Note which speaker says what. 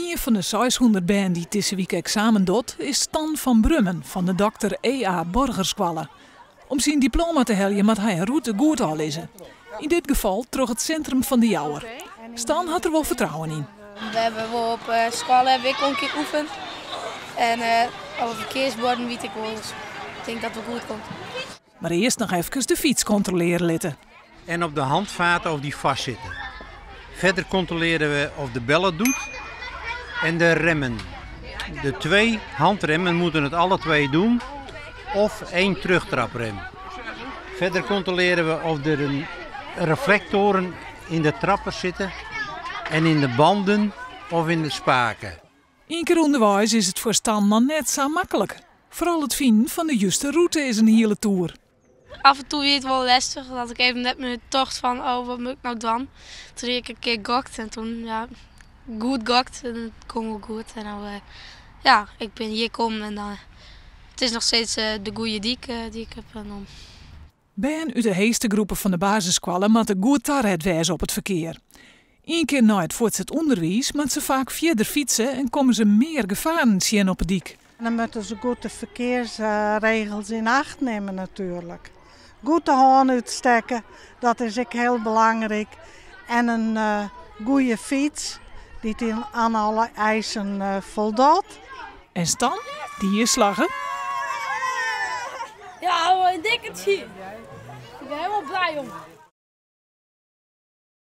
Speaker 1: Een van de 600 band die deze week examen doet, is Stan van Brummen van de Dr. E.A. Borgerschool. Om zijn diploma te halen moet hij een route goed al lezen. In dit geval terug het centrum van de Jouwer. Stan had er wel vertrouwen in.
Speaker 2: We hebben wel op school hebben we een keer oefend. En over verkeersborden weet ik wel. Dus ik denk dat het goed komt.
Speaker 1: Maar eerst nog even de fiets controleren laten.
Speaker 3: En op de handvaten of die vastzitten. Verder controleren we of de bel het doet en de remmen. De 2 handremmen moeten het alle 2 doen of 1 terugtraprem. Verder controleren we of er een reflectoren in de trappers zitten en in de banden of in de spaken.
Speaker 1: Eén keer onderwijs is het voor Stan nog net zo makkelijk. Vooral het vinden van de juiste route is een hele tour.
Speaker 2: Af en toe weer het wel lastig. Dat ik even net mijn tocht van, oh wat moet ik nou dan? Toen heb ik een keer gokt en toen goed gokt en het kon wel goed. En nou, ik ben hier gekomen en het is nog steeds de goede die ik heb genomen.
Speaker 1: Ben uit de heeste groepen van de basisscholen moet goed tarret wezen op het verkeer. Eén keer na het voortgezet onderwijs moeten ze vaak verder fietsen en komen ze meer gevaren zien op het dik.
Speaker 4: En dan moeten ze goed de verkeersregels in acht nemen natuurlijk. Goed de hoorn uitsteken, dat is ook heel belangrijk. En een goede fiets die aan alle eisen voldoet.
Speaker 1: En Stan, die is slagen.
Speaker 2: Ja, een dikke zie. Ik ben helemaal blij om.